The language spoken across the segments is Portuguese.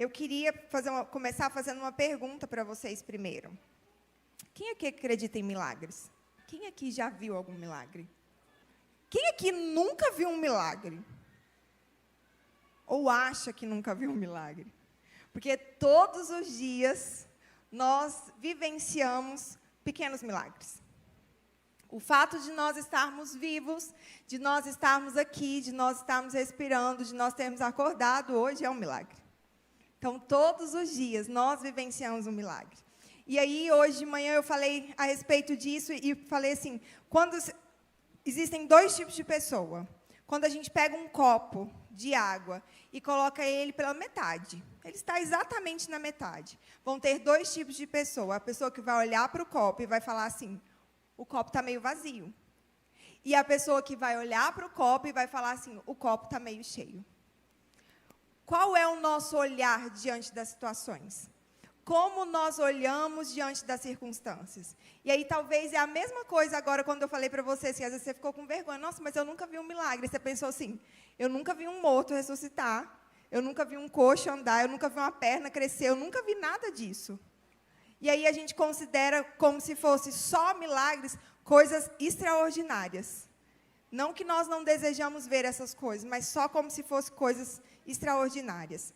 eu queria começar fazendo uma pergunta para vocês primeiro. Quem aqui acredita em milagres? Quem aqui já viu algum milagre? Quem aqui nunca viu um milagre? Ou acha que nunca viu um milagre? Porque todos os dias nós vivenciamos pequenos milagres. O fato de nós estarmos vivos, de nós estarmos aqui, de nós estarmos respirando, de nós termos acordado hoje é um milagre. Então, todos os dias nós vivenciamos um milagre. E aí, hoje de manhã, eu falei a respeito disso e falei assim, existem dois tipos de pessoa. Quando a gente pega um copo de água e coloca ele pela metade, ele está exatamente na metade. Vão ter dois tipos de pessoa. A pessoa que vai olhar para o copo e vai falar assim, o copo está meio vazio. E a pessoa que vai olhar para o copo e vai falar assim, o copo está meio cheio. Qual é o nosso olhar diante das situações? Como nós olhamos diante das circunstâncias? E aí, talvez, é a mesma coisa agora, quando eu falei para você, assim, às vezes você ficou com vergonha. Nossa, mas eu nunca vi um milagre. Você pensou assim, eu nunca vi um morto ressuscitar, eu nunca vi um coxo andar, eu nunca vi uma perna crescer, eu nunca vi nada disso. E aí, a gente considera como se fosse só milagres, coisas extraordinárias. Não que nós não desejamos ver essas coisas, mas só como se fossem coisas extraordinárias.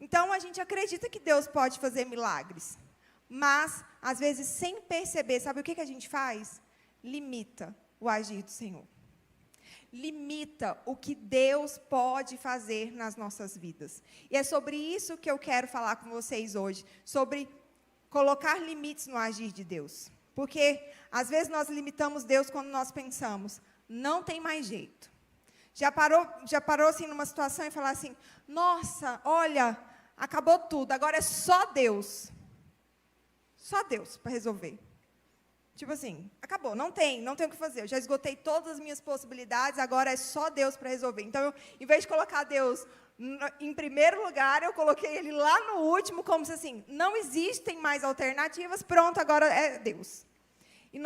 Então, a gente acredita que Deus pode fazer milagres, mas, às vezes, sem perceber, sabe o que a gente faz? Limita o agir do Senhor. Limita o que Deus pode fazer nas nossas vidas. E é sobre isso que eu quero falar com vocês hoje, sobre colocar limites no agir de Deus. Porque, às vezes, nós limitamos Deus quando nós pensamos, não tem mais jeito. Já parou assim, numa situação e falar assim, nossa, olha, acabou tudo, agora é só Deus. Só Deus para resolver. Tipo assim, acabou, não tem o que fazer. Eu já esgotei todas as minhas possibilidades, agora é só Deus para resolver. Então, em vez de colocar Deus em primeiro lugar, eu coloquei Ele lá no último, como se assim, não existem mais alternativas, pronto, agora é Deus. E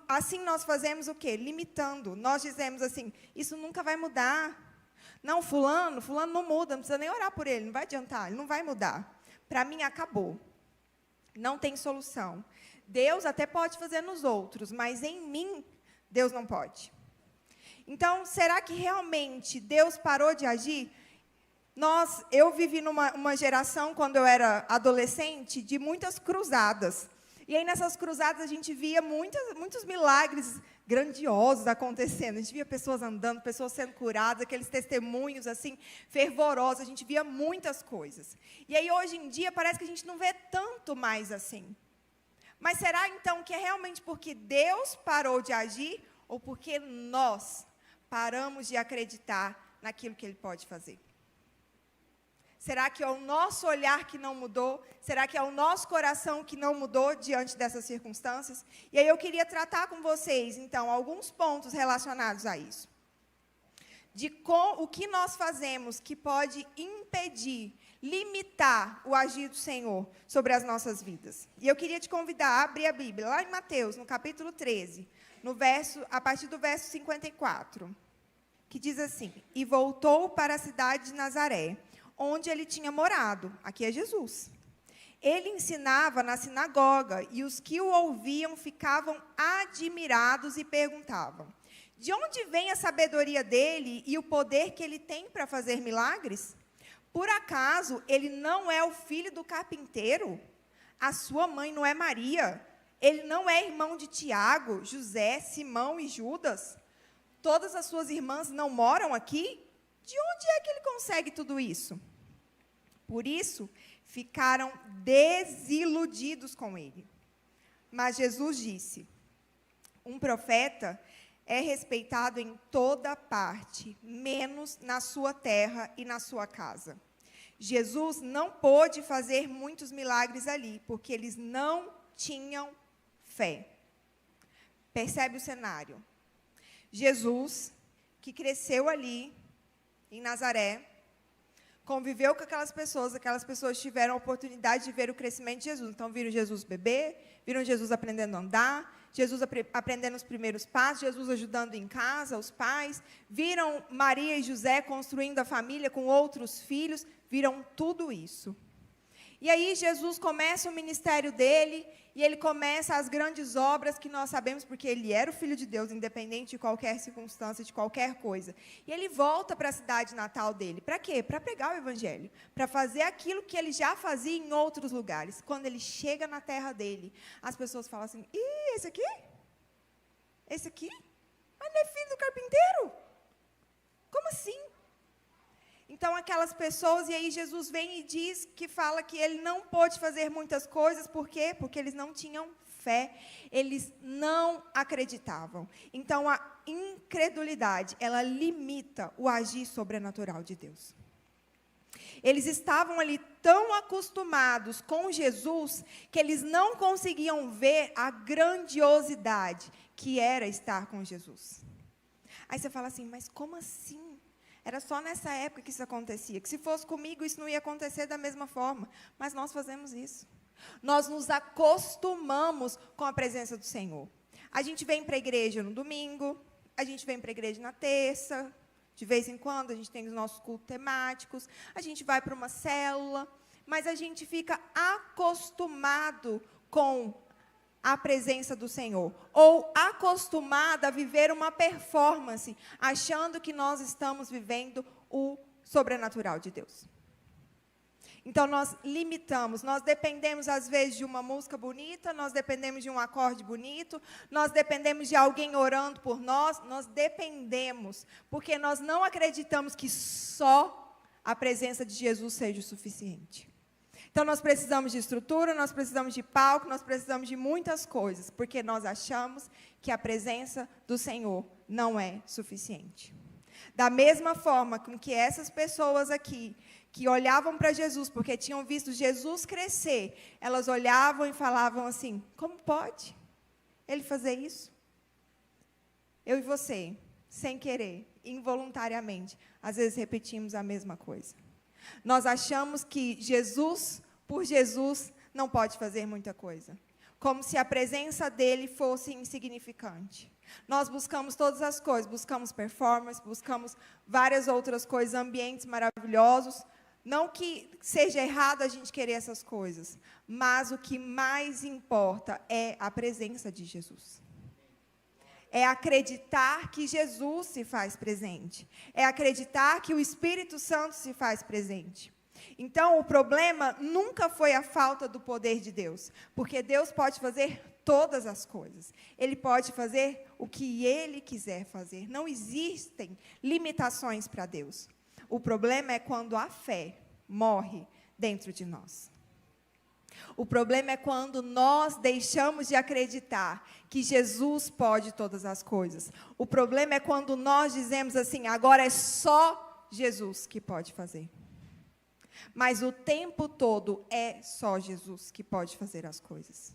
assim nós fazemos o quê? Limitando. Nós dizemos assim, isso nunca vai mudar. Não, fulano não muda, não precisa nem orar por ele, não vai adiantar, ele não vai mudar. Para mim, acabou. Não tem solução. Deus até pode fazer nos outros, mas em mim, Deus não pode. Então, será que realmente Deus parou de agir? Eu vivi numa geração, quando eu era adolescente, de muitas cruzadas. E aí, nessas cruzadas, a gente via muitos milagres grandiosos acontecendo. A gente via pessoas andando, pessoas sendo curadas, aqueles testemunhos, assim, fervorosos. A gente via muitas coisas. E aí, hoje em dia, parece que a gente não vê tanto mais assim. Mas será, então, que é realmente porque Deus parou de agir ou porque nós paramos de acreditar naquilo que Ele pode fazer? Será que é o nosso olhar que não mudou? Será que é o nosso coração que não mudou diante dessas circunstâncias? E aí eu queria tratar com vocês, então, alguns pontos relacionados a isso. O que nós fazemos que pode impedir, limitar o agir do Senhor sobre as nossas vidas. E eu queria te convidar a abrir a Bíblia, lá em Mateus, no capítulo 13, a partir do verso 54, que diz assim, e voltou para a cidade de Nazaré, onde ele tinha morado. Aqui é Jesus. Ele ensinava na sinagoga, e os que o ouviam ficavam admirados e perguntavam, de onde vem a sabedoria dele e o poder que ele tem para fazer milagres? Por acaso ele não é o filho do carpinteiro? A sua mãe não é Maria? Ele não é irmão de Tiago, José, Simão e Judas? Todas as suas irmãs não moram aqui? De onde é que ele consegue tudo isso? Por isso, ficaram desiludidos com ele. Mas Jesus disse, um profeta é respeitado em toda parte, menos na sua terra e na sua casa. Jesus não pôde fazer muitos milagres ali, porque eles não tinham fé. Percebe o cenário? Jesus, que cresceu ali, em Nazaré, conviveu com aquelas pessoas tiveram a oportunidade de ver o crescimento de Jesus. Então, viram Jesus beber, viram Jesus aprendendo a andar, Jesus aprendendo os primeiros passos, Jesus ajudando em casa, os pais, viram Maria e José construindo a família com outros filhos, viram tudo isso. E aí Jesus começa o ministério dele, e ele começa as grandes obras que nós sabemos, porque ele era o Filho de Deus, independente de qualquer circunstância, de qualquer coisa. E ele volta para a cidade natal dele. Para quê? Para pregar o evangelho. Para fazer aquilo que ele já fazia em outros lugares. Quando ele chega na terra dele, as pessoas falam assim, ih, esse aqui? Esse aqui? Ah, ele é filho do carpinteiro? Como assim? Então, aquelas pessoas, e aí Jesus vem e diz que fala que ele não pôde fazer muitas coisas, por quê? Porque eles não tinham fé, eles não acreditavam. Então, a incredulidade, ela limita o agir sobrenatural de Deus. Eles estavam ali tão acostumados com Jesus, que eles não conseguiam ver a grandiosidade que era estar com Jesus. Aí você fala assim, mas como assim? Era só nessa época que isso acontecia. Que se fosse comigo, isso não ia acontecer da mesma forma. Mas nós fazemos isso. Nós nos acostumamos com a presença do Senhor. A gente vem para a igreja no domingo, a gente vem para a igreja na terça, de vez em quando a gente tem os nossos cultos temáticos, a gente vai para uma célula, mas a gente fica acostumado com a presença do Senhor, ou acostumada a viver uma performance, achando que nós estamos vivendo o sobrenatural de Deus. Então, nós limitamos, nós dependemos, às vezes, de uma música bonita, nós dependemos de um acorde bonito, nós dependemos de alguém orando por nós dependemos, porque nós não acreditamos que só a presença de Jesus seja o suficiente. Então, nós precisamos de estrutura, nós precisamos de palco, nós precisamos de muitas coisas, porque nós achamos que a presença do Senhor não é suficiente. Da mesma forma com que essas pessoas aqui, que olhavam para Jesus, porque tinham visto Jesus crescer, elas olhavam e falavam assim, como pode ele fazer isso? Eu e você, sem querer, involuntariamente, às vezes repetimos a mesma coisa. Nós achamos que Jesus, por Jesus, não pode fazer muita coisa. Como se a presença dele fosse insignificante. Nós buscamos todas as coisas, buscamos performance, buscamos várias outras coisas, ambientes maravilhosos. Não que seja errado a gente querer essas coisas, mas o que mais importa é a presença de Jesus. É acreditar que Jesus se faz presente. É acreditar que o Espírito Santo se faz presente. Então, o problema nunca foi a falta do poder de Deus. Porque Deus pode fazer todas as coisas. Ele pode fazer o que Ele quiser fazer. Não existem limitações para Deus. O problema é quando a fé morre dentro de nós. O problema é quando nós deixamos de acreditar que Jesus pode todas as coisas. O problema é quando nós dizemos assim, agora é só Jesus que pode fazer. Mas o tempo todo é só Jesus que pode fazer as coisas.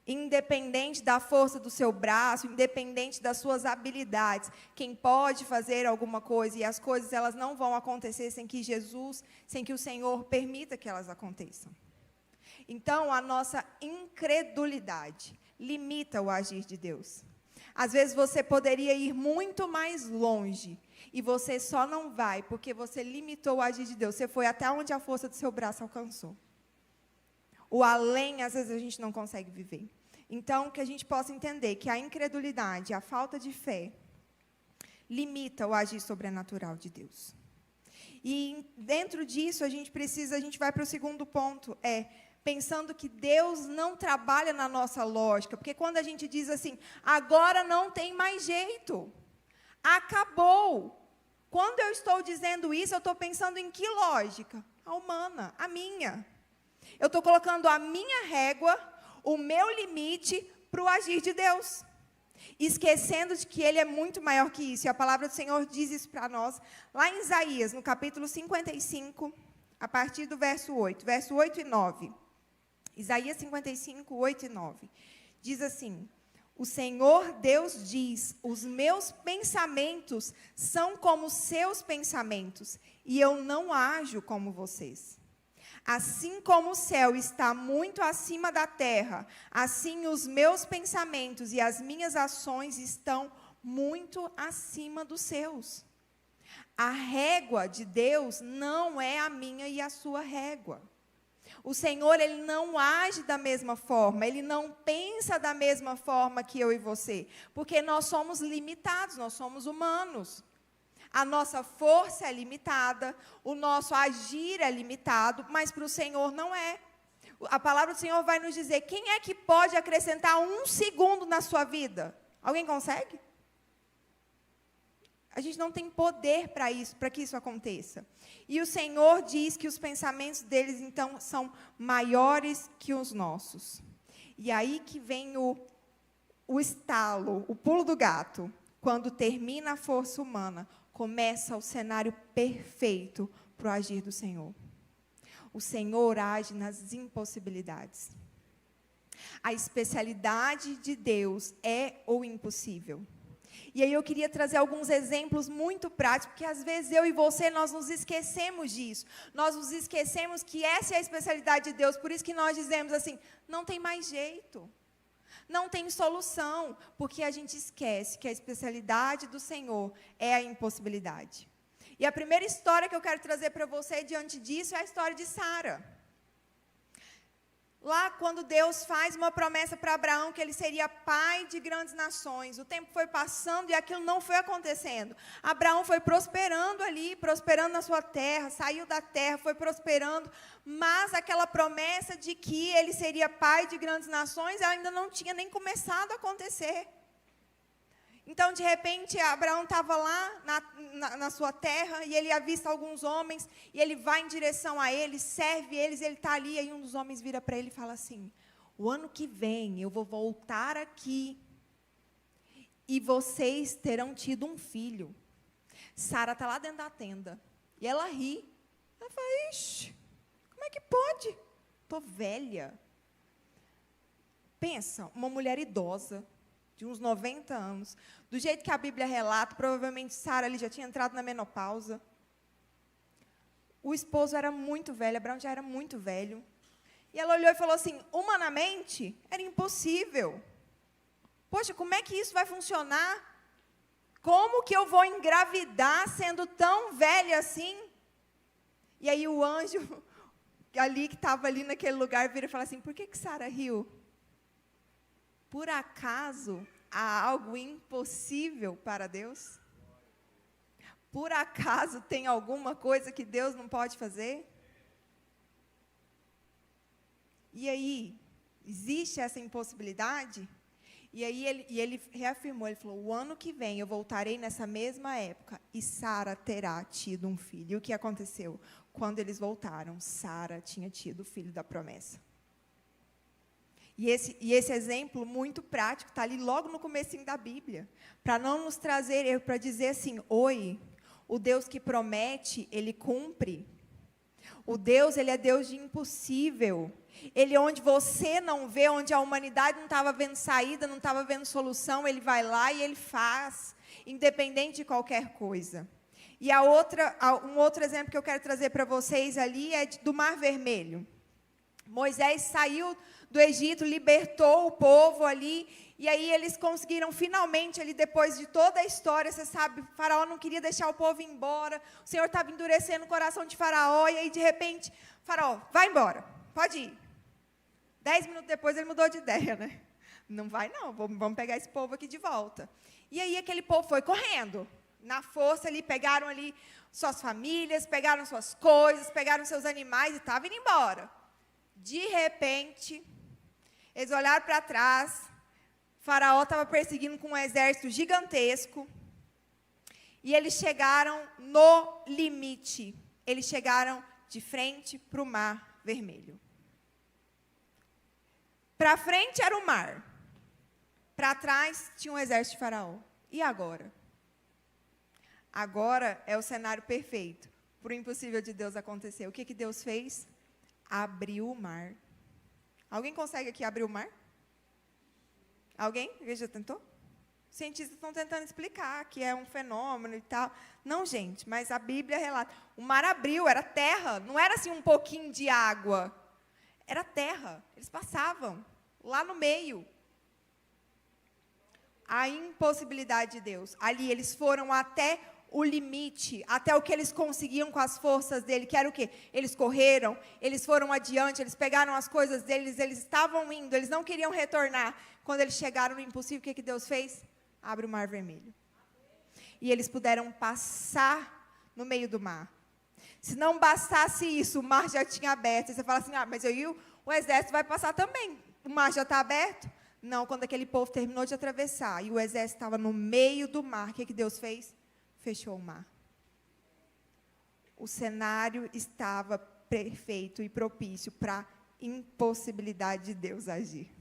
Independente da força do seu braço, independente das suas habilidades, quem pode fazer alguma coisa, e as coisas elas não vão acontecer sem que Jesus, sem que o Senhor permita que elas aconteçam. Então, a nossa incredulidade limita o agir de Deus. Às vezes você poderia ir muito mais longe, e você só não vai, porque você limitou o agir de Deus. Você foi até onde a força do seu braço alcançou. O além, às vezes, a gente não consegue viver. Então, que a gente possa entender que a incredulidade, a falta de fé, limita o agir sobrenatural de Deus. E dentro disso, a gente vai para o segundo ponto, pensando que Deus não trabalha na nossa lógica. Porque quando a gente diz assim, agora não tem mais jeito, acabou. Quando eu estou dizendo isso, eu estou pensando em que lógica? A humana, a minha. Eu estou colocando a minha régua, o meu limite para o agir de Deus. Esquecendo de que Ele é muito maior que isso. E a palavra do Senhor diz isso para nós. Lá em Isaías, no capítulo 55, a partir do verso 8 e 9. Isaías 55, 8 e 9. Diz assim, o Senhor Deus diz, os meus pensamentos são como os seus pensamentos, e eu não ajo como vocês. Assim como o céu está muito acima da terra, assim os meus pensamentos e as minhas ações estão muito acima dos seus. A régua de Deus não é a minha e a sua régua. O Senhor, Ele não age da mesma forma, Ele não pensa da mesma forma que eu e você, porque nós somos limitados, nós somos humanos. A nossa força é limitada, o nosso agir é limitado, mas para o Senhor não é. A palavra do Senhor vai nos dizer, quem é que pode acrescentar 1 segundo na sua vida? Alguém consegue? A gente não tem poder para isso, para que isso aconteça. E o Senhor diz que os pensamentos deles, então, são maiores que os nossos. E aí que vem o estalo, o pulo do gato. Quando termina a força humana, começa o cenário perfeito para o agir do Senhor. O Senhor age nas impossibilidades. A especialidade de Deus é o impossível. E aí eu queria trazer alguns exemplos muito práticos, porque às vezes eu e você, nós nos esquecemos disso. Nós nos esquecemos que essa é a especialidade de Deus, por isso que nós dizemos assim, não tem mais jeito. Não tem solução, porque a gente esquece que a especialidade do Senhor é a impossibilidade. E a primeira história que eu quero trazer para você diante disso é a história de Sara. Lá, quando Deus faz uma promessa para Abraão, que ele seria pai de grandes nações, o tempo foi passando e aquilo não foi acontecendo. Abraão foi prosperando ali, prosperando na sua terra, saiu da terra, foi prosperando, mas aquela promessa de que ele seria pai de grandes nações, ela ainda não tinha nem começado a acontecer. Então, de repente, Abraão estava lá na sua terra, e ele avista alguns homens, e ele vai em direção a eles, serve eles, ele está ali, e um dos homens vira para ele e fala assim, o ano que vem eu vou voltar aqui, e vocês terão tido um filho. Sara está lá dentro da tenda, e ela ri. Ela fala, ixi, como é que pode? Estou velha. Pensa, uma mulher idosa, de uns 90 anos. Do jeito que a Bíblia relata, provavelmente Sara ali já tinha entrado na menopausa. O esposo era muito velho, Abraão já era muito velho. E ela olhou e falou assim, humanamente, era impossível. Poxa, como é que isso vai funcionar? Como que eu vou engravidar sendo tão velha assim? E aí o anjo, ali que estava ali naquele lugar, vira e fala assim, por que Sara riu? Por acaso há algo impossível para Deus? Por acaso tem alguma coisa que Deus não pode fazer? E aí, existe essa impossibilidade? E aí ele reafirmou, ele falou, o ano que vem eu voltarei nessa mesma época e Sara terá tido um filho. E o que aconteceu? Quando eles voltaram, Sara tinha tido o filho da promessa. E esse exemplo muito prático está ali logo no comecinho da Bíblia, para não nos trazer erro, para dizer assim, oi, o Deus que promete, Ele cumpre. O Deus, Ele é Deus de impossível. Ele, onde você não vê, onde a humanidade não estava vendo saída, não estava vendo solução, Ele vai lá e Ele faz, independente de qualquer coisa. E um outro exemplo que eu quero trazer para vocês ali é do Mar Vermelho. Moisés saiu do Egito, libertou o povo ali, e aí eles conseguiram finalmente, ali, depois de toda a história, você sabe, Faraó não queria deixar o povo ir embora, o Senhor estava endurecendo o coração de Faraó, e aí de repente, Faraó, vai embora, pode ir. 10 minutos depois ele mudou de ideia, né? Não vai não, vamos pegar esse povo aqui de volta. E aí aquele povo foi correndo, na força ali, pegaram ali suas famílias, pegaram suas coisas, pegaram seus animais e estavam indo embora. De repente, eles olharam para trás, Faraó estava perseguindo com um exército gigantesco, e eles chegaram no limite, eles chegaram de frente para o Mar Vermelho. Para frente era o mar, para trás tinha um exército de Faraó. E agora? Agora é o cenário perfeito para o impossível de Deus acontecer. O que Deus fez? Abriu o mar. Alguém consegue aqui abrir o mar? Alguém? Já tentou? Os cientistas estão tentando explicar que é um fenômeno e tal. Não, gente, mas a Bíblia relata. O mar abriu, era terra. Não era assim um pouquinho de água. Era terra. Eles passavam lá no meio. A impossibilidade de Deus. Ali eles foram até o limite, até o que eles conseguiam com as forças dele, que era o quê? Eles correram, eles foram adiante, eles pegaram as coisas deles, eles estavam indo, eles não queriam retornar. Quando eles chegaram no impossível, o que Deus fez? Abre o mar vermelho. E eles puderam passar no meio do mar. Se não bastasse isso, o mar já tinha aberto. E você fala assim, mas o exército vai passar também. O mar já está aberto? Não, quando aquele povo terminou de atravessar e o exército estava no meio do mar, o que Deus fez? Fechou o mar. O cenário estava perfeito e propício para a impossibilidade de Deus agir.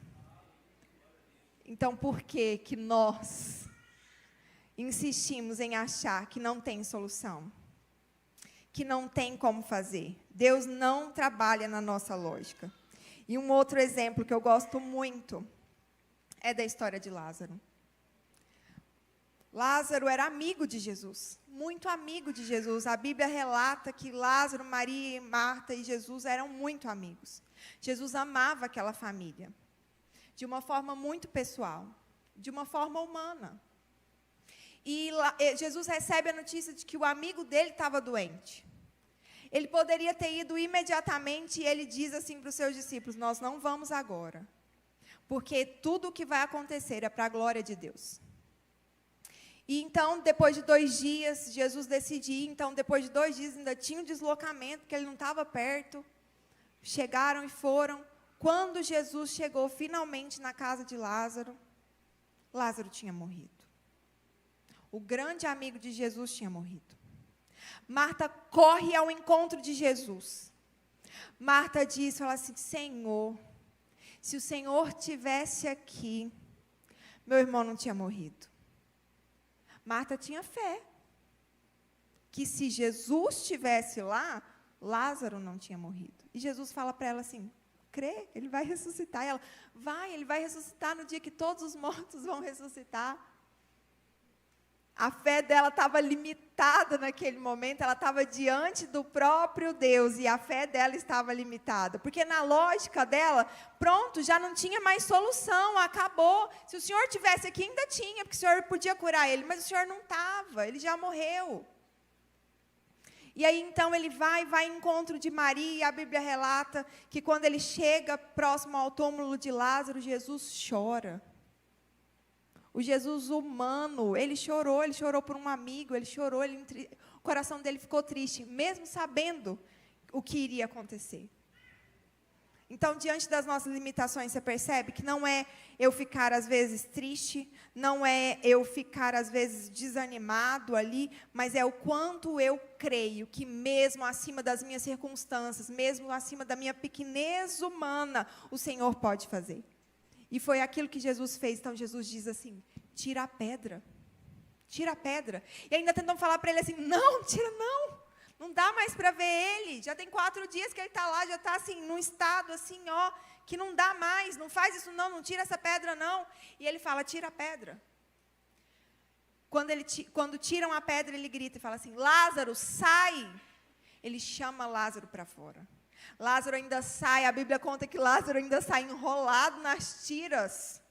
Então, por que nós insistimos em achar que não tem solução? Que não tem como fazer? Deus não trabalha na nossa lógica. E um outro exemplo que eu gosto muito é da história de Lázaro. Lázaro era amigo de Jesus, muito amigo de Jesus. A Bíblia relata que Lázaro, Maria, Marta e Jesus eram muito amigos. Jesus amava aquela família, de uma forma muito pessoal, de uma forma humana. E Jesus recebe a notícia de que o amigo dele estava doente. Ele poderia ter ido imediatamente e ele diz assim para os seus discípulos, nós não vamos agora, porque tudo o que vai acontecer é para a glória de Deus. E então, depois de 2 dias, Jesus decide ir. Então, depois de 2 dias, ainda tinha um deslocamento, porque ele não estava perto. Chegaram e foram. Quando Jesus chegou finalmente na casa de Lázaro, Lázaro tinha morrido. O grande amigo de Jesus tinha morrido. Marta corre ao encontro de Jesus. Marta diz, fala assim, Senhor, se o Senhor tivesse aqui, meu irmão não tinha morrido. Marta tinha fé, que se Jesus estivesse lá, Lázaro não tinha morrido. E Jesus fala para ela assim, crê, ele vai ressuscitar. E ela, ele vai ressuscitar no dia que todos os mortos vão ressuscitar. A fé dela estava limitada naquele momento, ela estava diante do próprio Deus, e a fé dela estava limitada, porque na lógica dela, pronto, já não tinha mais solução, acabou. Se o Senhor tivesse aqui, ainda tinha, porque o Senhor podia curar ele, mas o Senhor não estava, ele já morreu. E aí, então, ele vai em encontro de Maria, e a Bíblia relata que quando ele chega próximo ao túmulo de Lázaro, Jesus chora. O Jesus humano, ele chorou por um amigo, ele chorou, o coração dele ficou triste, mesmo sabendo o que iria acontecer. Então, diante das nossas limitações, você percebe que não é eu ficar, às vezes, triste, não é eu ficar, às vezes, desanimado ali, mas é o quanto eu creio que mesmo acima das minhas circunstâncias, mesmo acima da minha pequenez humana, o Senhor pode fazer. E foi aquilo que Jesus fez. Então, Jesus diz assim, tira a pedra. Tira a pedra. E ainda tentam falar para ele assim, não, tira não. Não dá mais para ver ele. Já tem 4 dias que ele está lá, já está assim, num estado assim, que não dá mais. Não faz isso não tira essa pedra não. E ele fala, tira a pedra. Quando tiram a pedra, ele grita e fala assim, Lázaro, sai. Ele chama Lázaro para fora. Lázaro ainda sai, a Bíblia conta que Lázaro ainda sai enrolado nas tiras,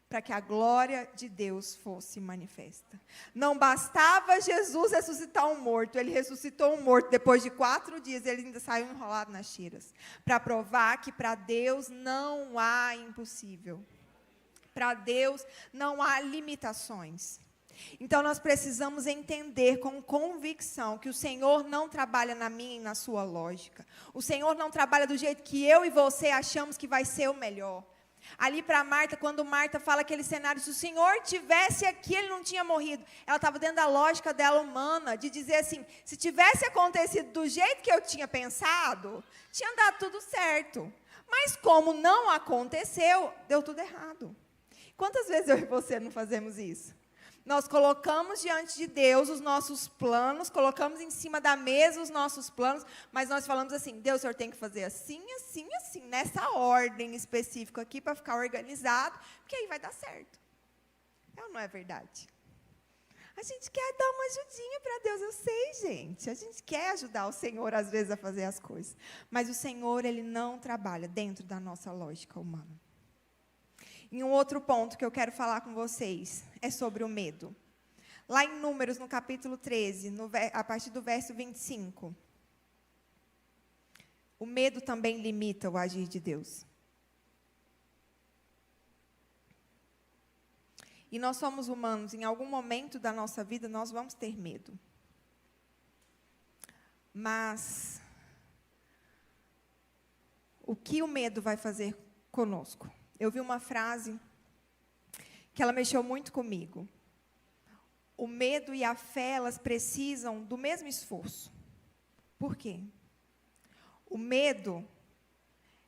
para que a glória de Deus fosse manifesta. Não bastava Jesus ressuscitar um morto, ele ressuscitou um morto, depois de 4 dias, ele ainda saiu enrolado nas tiras, para provar que para Deus não há impossível, para Deus não há limitações. Então, nós precisamos entender com convicção que o Senhor não trabalha na minha e na sua lógica. O Senhor não trabalha do jeito que eu e você achamos que vai ser o melhor. Ali para Marta, quando Marta fala aquele cenário, se o Senhor tivesse aqui, ele não tinha morrido. Ela estava dentro da lógica dela humana, de dizer assim, se tivesse acontecido do jeito que eu tinha pensado, tinha dado tudo certo. Mas como não aconteceu, deu tudo errado. Quantas vezes eu e você não fazemos isso? Nós colocamos diante de Deus os nossos planos, colocamos em cima da mesa os nossos planos, mas nós falamos assim, Deus, o Senhor tem que fazer assim, assim, assim, nessa ordem específica aqui, para ficar organizado, porque aí vai dar certo. Não é verdade? A gente quer dar uma ajudinha para Deus, eu sei, gente. A gente quer ajudar o Senhor, às vezes, a fazer as coisas. Mas o Senhor, ele não trabalha dentro da nossa lógica humana. E um outro ponto que eu quero falar com vocês é sobre o medo. Lá em Números, no capítulo 13, a partir do verso 25. O medo também limita o agir de Deus. E nós somos humanos, em algum momento da nossa vida nós vamos ter medo. Mas o que o medo vai fazer conosco? Eu vi uma frase que ela mexeu muito comigo. O medo e a fé, elas precisam do mesmo esforço. Por quê? O medo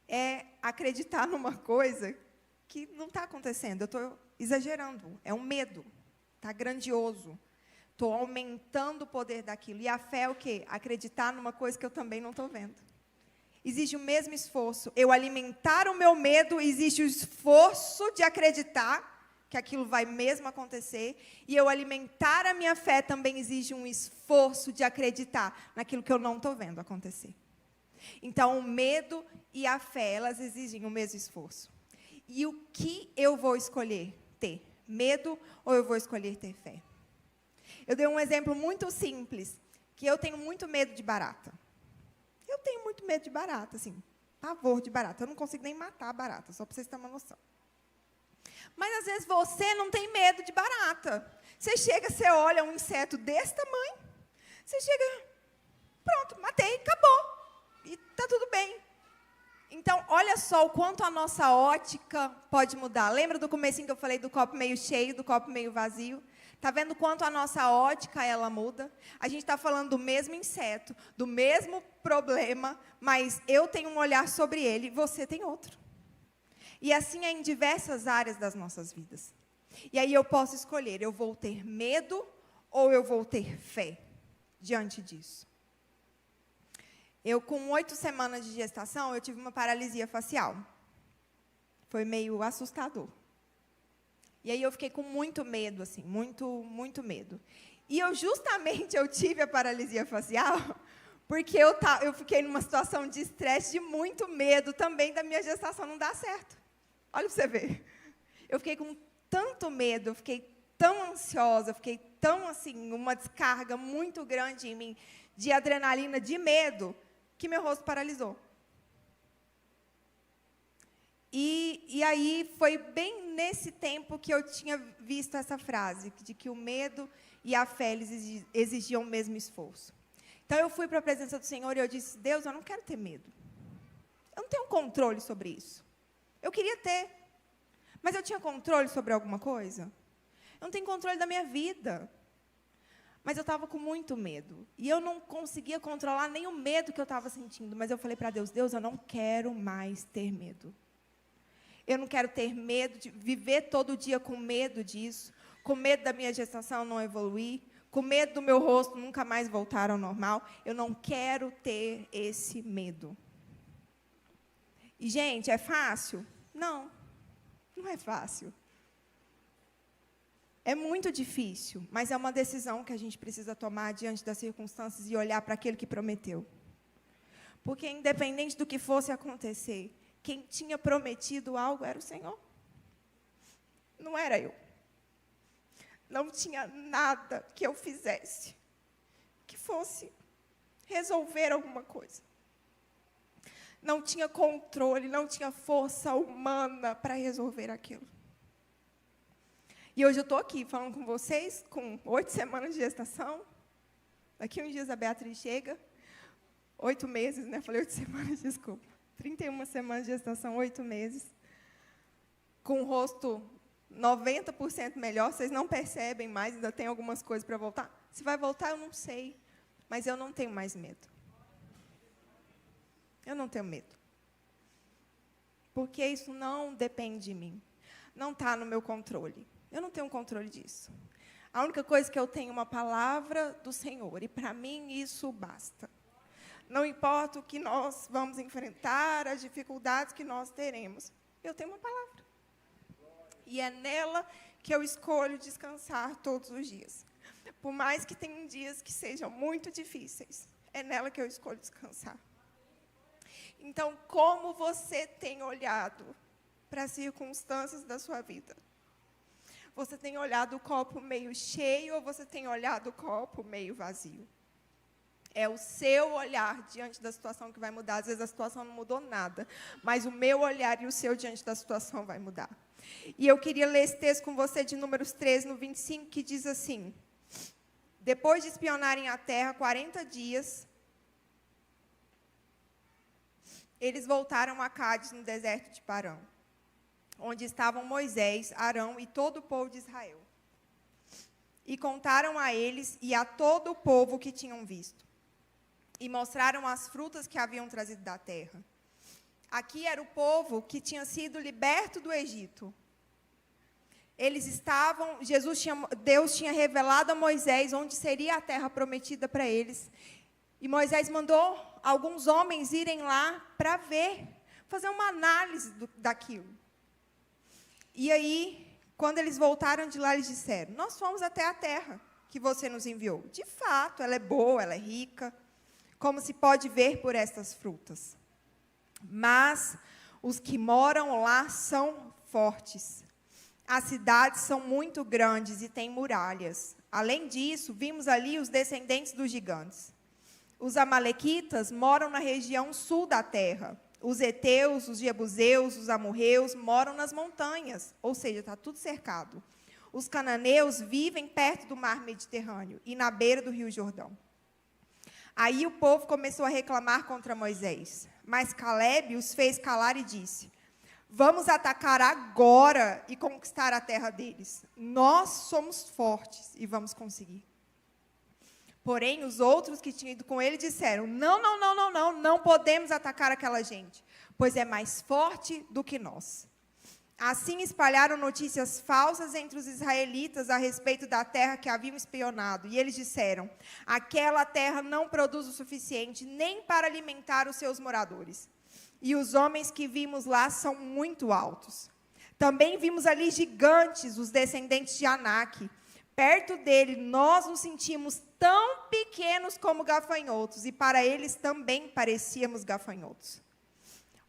é acreditar numa coisa que não está acontecendo. Eu estou exagerando. É um medo. Está grandioso. Estou aumentando o poder daquilo. E a fé é o quê? Acreditar numa coisa que eu também não estou vendo. Exige o mesmo esforço. Eu alimentar o meu medo, existe o esforço de acreditar que aquilo vai mesmo acontecer. E eu alimentar a minha fé também exige um esforço de acreditar naquilo que eu não estou vendo acontecer. Então, o medo e a fé, elas exigem o mesmo esforço. E o que eu vou escolher ter? Medo ou eu vou escolher ter fé? Eu dei um exemplo muito simples, que eu tenho muito medo de barata. Eu tenho muito medo de barata, assim, pavor de barata. Eu não consigo nem matar a barata, só para vocês terem uma noção. Mas, às vezes, você não tem medo de barata. Você chega, você olha um inseto desse tamanho, você chega, pronto, matei, acabou. E está tudo bem. Então, olha só o quanto a nossa ótica pode mudar. Lembra do comecinho que eu falei do copo meio cheio, do copo meio vazio? Está vendo quanto a nossa ótica, ela muda? A gente está falando do mesmo inseto, do mesmo problema, mas eu tenho um olhar sobre ele, você tem outro. E assim é em diversas áreas das nossas vidas. E aí eu posso escolher, eu vou ter medo ou eu vou ter fé diante disso. Eu, com 8 semanas de gestação, eu tive uma paralisia facial. Foi meio assustador. E aí eu fiquei com muito medo, assim, muito medo. E eu tive a paralisia facial porque eu fiquei numa situação de estresse, de muito medo também da minha gestação não dar certo. Olha para você ver. Eu fiquei com tanto medo, eu fiquei tão ansiosa, eu fiquei tão, assim, uma descarga muito grande em mim, de adrenalina, de medo, que meu rosto paralisou. E aí foi bem nesse tempo que eu tinha visto essa frase, de que o medo e a fé exigiam o mesmo esforço. Então, eu fui para a presença do Senhor e eu disse, Deus, eu não quero ter medo. Eu não tenho controle sobre isso. Eu queria ter, mas eu tinha controle sobre alguma coisa? Eu não tenho controle da minha vida. Mas eu estava com muito medo. E eu não conseguia controlar nem o medo que eu estava sentindo. Mas eu falei para Deus, Deus, eu não quero mais ter medo. Eu não quero ter medo de viver todo dia com medo disso, com medo da minha gestação não evoluir, com medo do meu rosto nunca mais voltar ao normal. Eu não quero ter esse medo. E, gente, é fácil? Não, não é fácil. É muito difícil, mas é uma decisão que a gente precisa tomar diante das circunstâncias e olhar para aquele que prometeu. Porque, independente do que fosse acontecer, quem tinha prometido algo era o Senhor. Não era eu. Não tinha nada que eu fizesse que fosse resolver alguma coisa. Não tinha controle, não tinha força humana para resolver aquilo. E hoje eu estou aqui falando com vocês, com 8 semanas de gestação. Daqui uns dias a Beatriz chega. 8 meses, né? Falei 8 semanas, desculpa. 31 semanas de gestação, 8 meses. Com o rosto 90% melhor, vocês não percebem mais, ainda tem algumas coisas para voltar. Se vai voltar, eu não sei. Mas eu não tenho mais medo. Eu não tenho medo. Porque isso não depende de mim. Não está no meu controle. Eu não tenho controle disso. A única coisa que eu tenho é uma palavra do Senhor. E, para mim, isso basta. Não importa o que nós vamos enfrentar, as dificuldades que nós teremos. Eu tenho uma palavra. E é nela que eu escolho descansar todos os dias. Por mais que tenham dias que sejam muito difíceis, é nela que eu escolho descansar. Então, como você tem olhado para as circunstâncias da sua vida? Você tem olhado o copo meio cheio ou você tem olhado o copo meio vazio? É o seu olhar diante da situação que vai mudar. Às vezes a situação não mudou nada, mas o meu olhar e o seu diante da situação vai mudar. E eu queria ler esse texto com você de Números 13, no 25, que diz assim: depois de espionarem a terra 40 dias, eles voltaram a Cádiz, no deserto de Parã, onde estavam Moisés, Arão e todo o povo de Israel. E contaram a eles e a todo o povo o que tinham visto. E mostraram as frutas que haviam trazido da terra. Aqui era o povo que tinha sido liberto do Egito. Eles estavam, Deus tinha revelado a Moisés onde seria a terra prometida para eles. E Moisés mandou alguns homens irem lá para ver, fazer uma análise daquilo. E aí, quando eles voltaram de lá, eles disseram: nós fomos até a terra que você nos enviou. De fato, ela é boa, ela é rica, como se pode ver por estas frutas. Mas os que moram lá são fortes. As cidades são muito grandes e têm muralhas. Além disso, vimos ali os descendentes dos gigantes. Os amalequitas moram na região sul da terra. Os heteus, os jebuseus, os amorreus moram nas montanhas, ou seja, está tudo cercado. Os cananeus vivem perto do mar Mediterrâneo e na beira do rio Jordão. Aí o povo começou a reclamar contra Moisés. Mas Calebe os fez calar e disse: vamos atacar agora e conquistar a terra deles. Nós somos fortes e vamos conseguir. Porém, os outros que tinham ido com ele disseram: não podemos atacar aquela gente, pois é mais forte do que nós. Assim espalharam notícias falsas entre os israelitas a respeito da terra que haviam espionado. E eles disseram: aquela terra não produz o suficiente nem para alimentar os seus moradores. E os homens que vimos lá são muito altos. Também vimos ali gigantes, os descendentes de Anak. Perto dele, nós nos sentimos tão pequenos como gafanhotos, e para eles também parecíamos gafanhotos.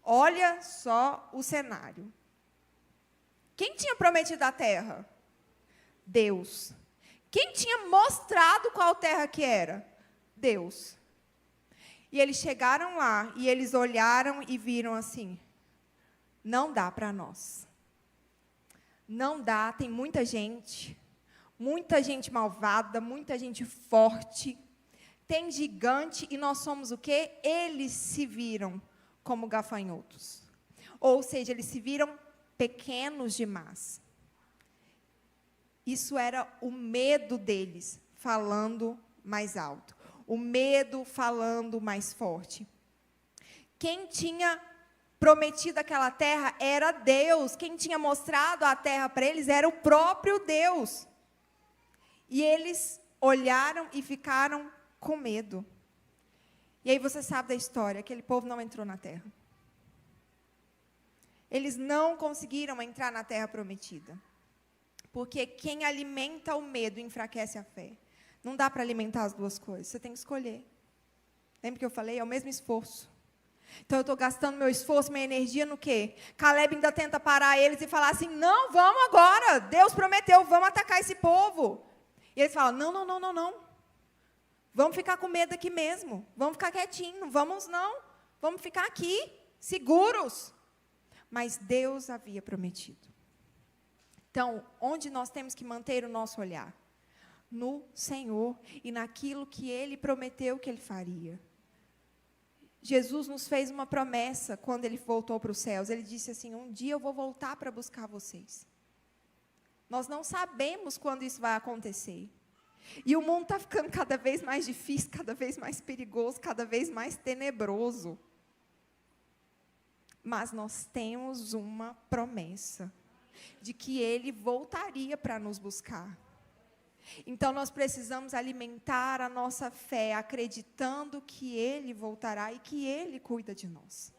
Olha só o cenário. Quem tinha prometido a terra? Deus. Quem tinha mostrado qual terra que era? Deus. E eles chegaram lá, e eles olharam e viram assim: não dá para nós. Não dá, tem muita gente malvada, muita gente forte, tem gigante, e nós somos o quê? Eles se viram como gafanhotos. Ou seja, eles se viram pequenos demais. Isso era o medo deles, falando mais alto. O medo falando mais forte. Quem tinha prometido aquela terra era Deus. Quem tinha mostrado a terra para eles era o próprio Deus. E eles olharam e ficaram com medo. E aí você sabe da história, aquele povo não entrou na terra. Eles não conseguiram entrar na terra prometida. Porque quem alimenta o medo enfraquece a fé. Não dá para alimentar as duas coisas, você tem que escolher. Lembra que eu falei? É o mesmo esforço. Então eu estou gastando meu esforço, minha energia no quê? Calebe ainda tenta parar eles e falar assim: não, vamos agora, Deus prometeu, vamos atacar esse povo. E eles falam: não. Vamos ficar com medo aqui mesmo. Vamos ficar quietinho. Vamos ficar aqui, seguros. Mas Deus havia prometido. Então, onde nós temos que manter o nosso olhar? No Senhor e naquilo que Ele prometeu que Ele faria. Jesus nos fez uma promessa quando Ele voltou para os céus. Ele disse assim: um dia eu vou voltar para buscar vocês. Nós não sabemos quando isso vai acontecer. E o mundo está ficando cada vez mais difícil, cada vez mais perigoso, cada vez mais tenebroso. Mas nós temos uma promessa de que Ele voltaria para nos buscar. Então nós precisamos alimentar a nossa fé, acreditando que Ele voltará e que Ele cuida de nós.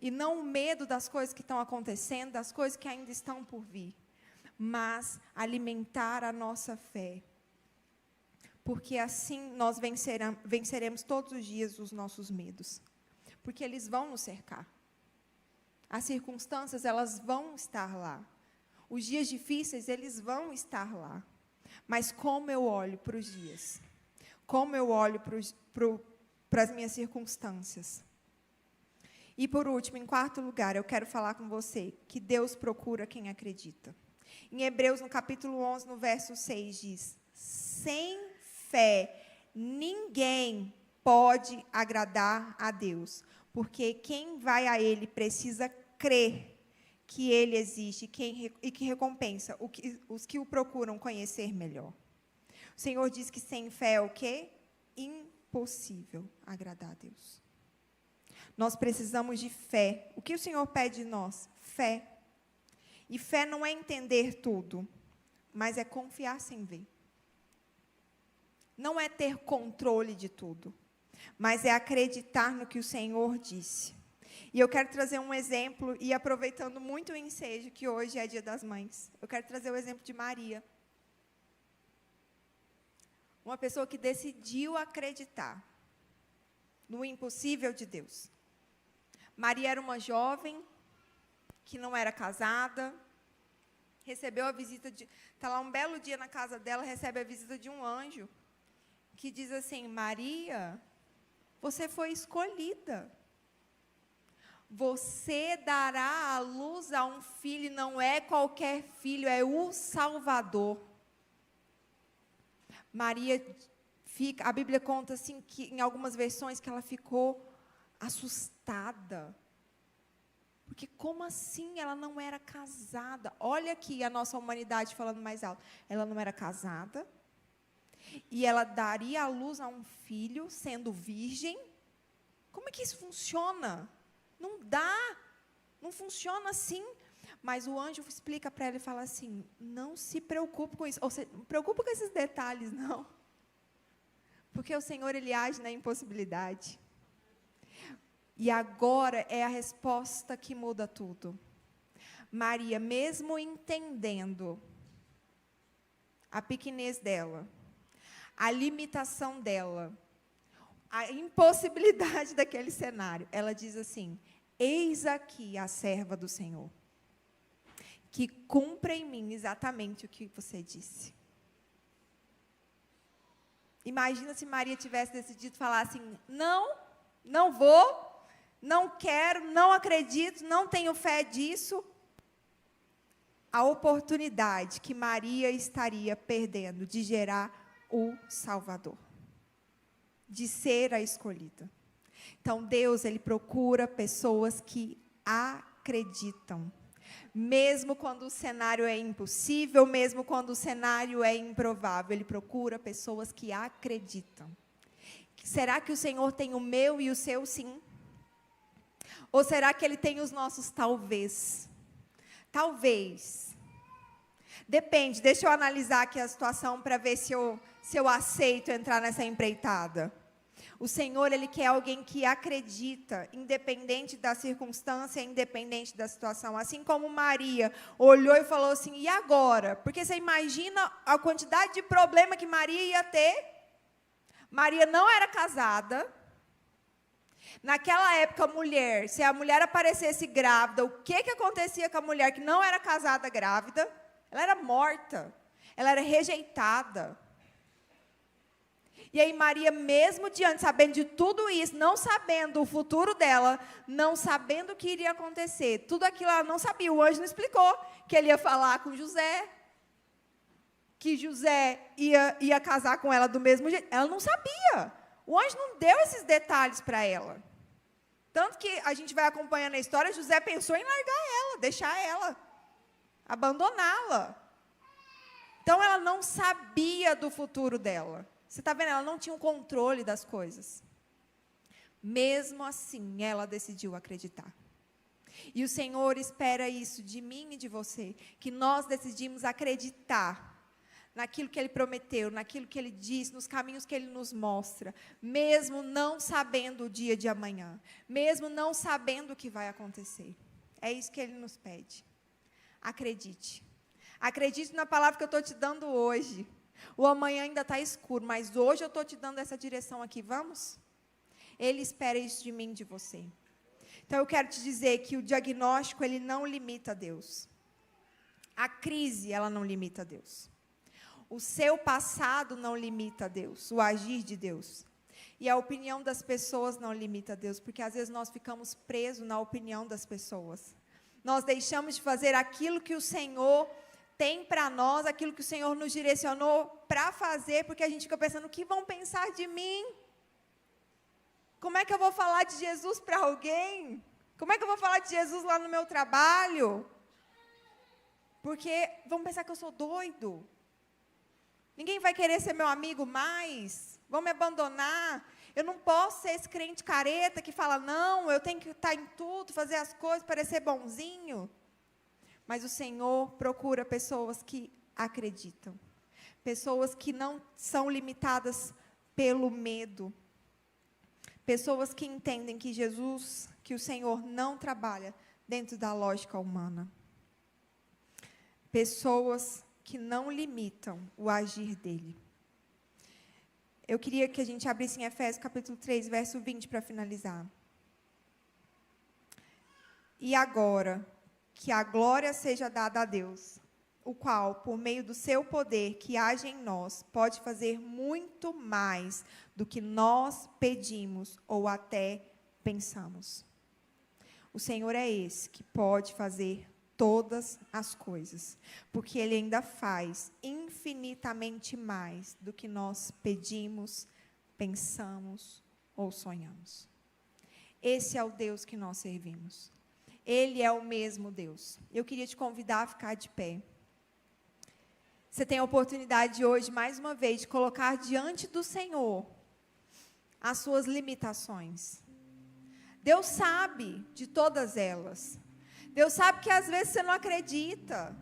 E não o medo das coisas que estão acontecendo, das coisas que ainda estão por vir. Mas alimentar a nossa fé. Porque assim nós venceremos todos os dias os nossos medos. Porque eles vão nos cercar. As circunstâncias, elas vão estar lá. Os dias difíceis, eles vão estar lá. Mas como eu olho para os dias? Como eu olho para as minhas circunstâncias? E por último, em quarto lugar, eu quero falar com você que Deus procura quem acredita. Em Hebreus, no capítulo 11, no verso 6, diz: sem fé, ninguém pode agradar a Deus, porque quem vai a Ele precisa crer que Ele existe e que recompensa os que o procuram conhecer melhor. O Senhor diz que sem fé é o quê? Impossível agradar a Deus. Nós precisamos de fé. O que o Senhor pede de nós? Fé. E fé não é entender tudo, mas é confiar sem ver. Não é ter controle de tudo, mas é acreditar no que o Senhor disse. E eu quero trazer um exemplo, e aproveitando muito o ensejo, que hoje é Dia das Mães, eu quero trazer o exemplo de Maria. Uma pessoa que decidiu acreditar no impossível de Deus. Maria era uma jovem que não era casada, recebeu a visita de... Está lá um belo dia na casa dela, recebe a visita de um anjo, que diz assim: Maria, você foi escolhida. Você dará à luz a um filho, e não é qualquer filho, é o Salvador. Maria fica, a Bíblia conta assim, que em algumas versões, que ela ficou assustada. Porque como assim ela não era casada? Olha aqui a nossa humanidade falando mais alto. Ela não era casada, e ela daria à luz a um filho, sendo virgem. Como é que isso funciona? Não dá, não funciona assim. Mas o anjo explica para ela e fala assim: não se preocupe com isso. Ou seja, não preocupe com esses detalhes, não. Porque o Senhor, Ele age na impossibilidade. E agora é a resposta que muda tudo. Maria, mesmo entendendo a pequenez dela, a limitação dela, a impossibilidade daquele cenário, ela diz assim: eis aqui a serva do Senhor, que cumpra em mim exatamente o que você disse. Imagina se Maria tivesse decidido falar assim: não vou, não quero, não acredito, não tenho fé disso. A oportunidade que Maria estaria perdendo de gerar o Salvador, de ser a escolhida. Então, Deus, Ele procura pessoas que acreditam. Mesmo quando o cenário é impossível, mesmo quando o cenário é improvável, Ele procura pessoas que acreditam. Será que o Senhor tem o meu e o seu sim? Ou será que Ele tem os nossos talvez? Talvez. Depende, deixa eu analisar aqui a situação para ver se eu aceito entrar nessa empreitada. O Senhor, Ele quer alguém que acredita, independente da circunstância, independente da situação. Assim como Maria olhou e falou assim: e agora? Porque você imagina a quantidade de problema que Maria ia ter. Maria não era casada. Naquela época, mulher, se a mulher aparecesse grávida, o que acontecia com a mulher que não era casada grávida? Ela era morta, ela era rejeitada. E aí Maria, mesmo diante, sabendo de tudo isso, não sabendo o futuro dela, não sabendo o que iria acontecer, tudo aquilo ela não sabia. O anjo não explicou que ele ia falar com José, que José ia casar com ela do mesmo jeito. Ela não sabia. O anjo não deu esses detalhes para ela. Tanto que a gente vai acompanhando a história, José pensou em largar ela, deixar ela, abandoná-la. Então, ela não sabia do futuro dela. Você está vendo? Ela não tinha o controle das coisas. Mesmo assim, ela decidiu acreditar. E o Senhor espera isso de mim e de você, que nós decidimos acreditar naquilo que Ele prometeu, naquilo que Ele diz, nos caminhos que Ele nos mostra, mesmo não sabendo o dia de amanhã, mesmo não sabendo o que vai acontecer. É isso que Ele nos pede. Acredite. Acredite na palavra que eu estou te dando hoje. O amanhã ainda está escuro, mas hoje eu estou te dando essa direção aqui, vamos? Ele espera isso de mim e de você. Então, eu quero te dizer que o diagnóstico, ele não limita Deus. A crise, ela não limita Deus. O seu passado não limita Deus, o agir de Deus. E a opinião das pessoas não limita Deus, porque às vezes nós ficamos presos na opinião das pessoas. Nós deixamos de fazer aquilo que o Senhor tem para nós, aquilo que o Senhor nos direcionou para fazer, porque a gente fica pensando, o que vão pensar de mim? Como é que eu vou falar de Jesus para alguém? Como é que eu vou falar de Jesus lá no meu trabalho? Porque vão pensar que eu sou doido. Ninguém vai querer ser meu amigo mais. Vão me abandonar. Eu não posso ser esse crente careta que fala, não, eu tenho que estar em tudo, fazer as coisas, parecer bonzinho. Mas o Senhor procura pessoas que acreditam. Pessoas que não são limitadas pelo medo. Pessoas que entendem que Jesus, que o Senhor não trabalha dentro da lógica humana. Pessoas que não limitam o agir dele. Eu queria que a gente abrisse em Efésios capítulo 3, verso 20, para finalizar. E agora, que a glória seja dada a Deus, o qual, por meio do seu poder que age em nós, pode fazer muito mais do que nós pedimos ou até pensamos. O Senhor é esse que pode fazer todas as coisas, porque Ele ainda faz infinitamente mais do que nós pedimos, pensamos ou sonhamos. Esse é o Deus que nós servimos. Ele é o mesmo Deus. Eu queria te convidar a ficar de pé. Você tem a oportunidade hoje, mais uma vez, de colocar diante do Senhor as suas limitações. Deus sabe de todas elas. Deus sabe que às vezes você não acredita.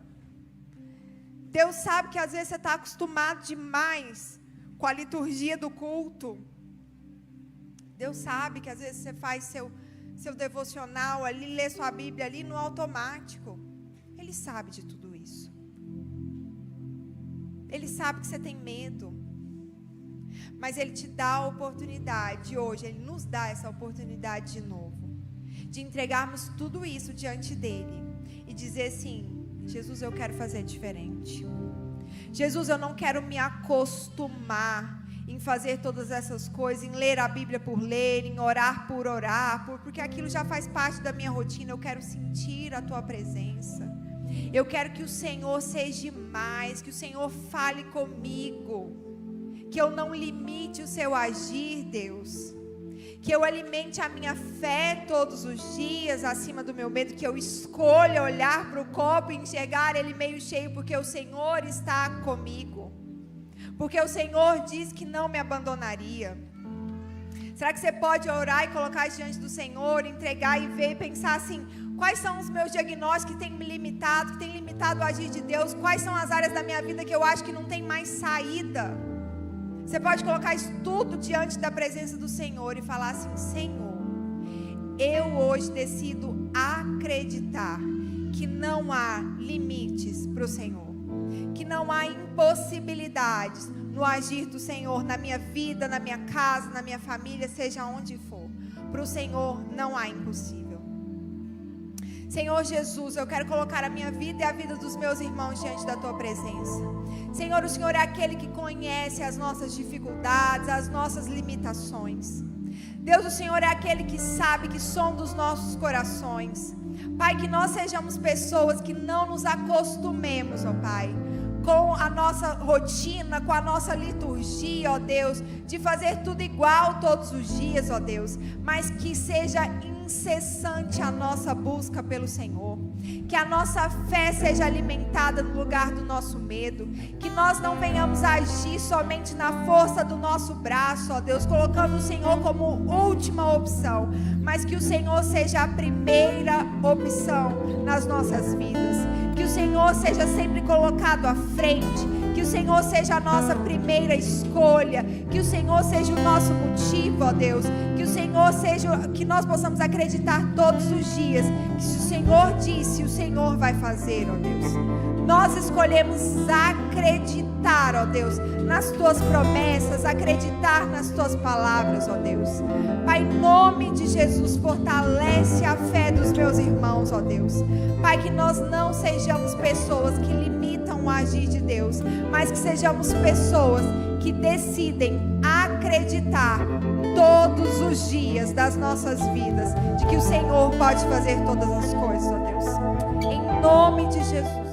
Deus sabe que às vezes você está acostumado demais com a liturgia do culto. Deus sabe que às vezes você faz seu devocional ali, lê sua Bíblia ali no automático. Ele sabe de tudo isso. Ele sabe que você tem medo. Mas Ele te dá a oportunidade hoje, Ele nos dá essa oportunidade de novo, de entregarmos tudo isso diante dEle e dizer assim, Jesus, eu quero fazer diferente. Jesus, eu não quero me acostumar em fazer todas essas coisas, em ler a Bíblia por ler, em orar por orar, porque aquilo já faz parte da minha rotina. Eu quero sentir a Tua presença. Eu quero que o Senhor seja mais, que o Senhor fale comigo, que eu não limite o Seu agir, Deus, que eu alimente a minha fé todos os dias acima do meu medo, que eu escolha olhar para o copo e enxergar ele meio cheio, porque o Senhor está comigo, porque o Senhor diz que não me abandonaria. Será que você pode orar e colocar diante do Senhor, entregar e ver e pensar assim, quais são os meus diagnósticos que têm me limitado, que têm limitado o agir de Deus, quais são as áreas da minha vida que eu acho que não tem mais saída? Você pode colocar isso tudo diante da presença do Senhor e falar assim, Senhor, eu hoje decido acreditar que não há limites para o Senhor, que não há impossibilidades no agir do Senhor, na minha vida, na minha casa, na minha família, seja onde for. Para o Senhor não há impossível. Senhor Jesus, eu quero colocar a minha vida e a vida dos meus irmãos diante da Tua presença. Senhor, o Senhor é aquele que conhece as nossas dificuldades, as nossas limitações. Deus, o Senhor é aquele que sabe que sonda os nossos corações. Pai, que nós sejamos pessoas que não nos acostumemos, ó Pai, com a nossa rotina, com a nossa liturgia, ó Deus, de fazer tudo igual todos os dias, ó Deus, mas que seja incessante a nossa busca pelo Senhor, que a nossa fé seja alimentada no lugar do nosso medo, que nós não venhamos agir somente na força do nosso braço, ó Deus, colocando o Senhor como última opção, mas que o Senhor seja a primeira opção nas nossas vidas, que o Senhor seja sempre colocado à frente, que o Senhor seja a nossa primeira escolha, que o Senhor seja o nosso motivo, ó Deus, que o Senhor seja, que nós possamos acreditar todos os dias, que se o Senhor disse, o Senhor vai fazer, ó Deus. Nós escolhemos acreditar, ó Deus, nas Tuas promessas, acreditar nas Tuas palavras, ó Deus. Pai, em nome de Jesus, fortalece a fé dos meus irmãos, ó Deus. Pai, que nós não sejamos pessoas que limitam o agir de Deus, mas que sejamos pessoas que decidem acreditar todos os dias das nossas vidas de que o Senhor pode fazer todas as coisas, ó Deus. Em nome de Jesus.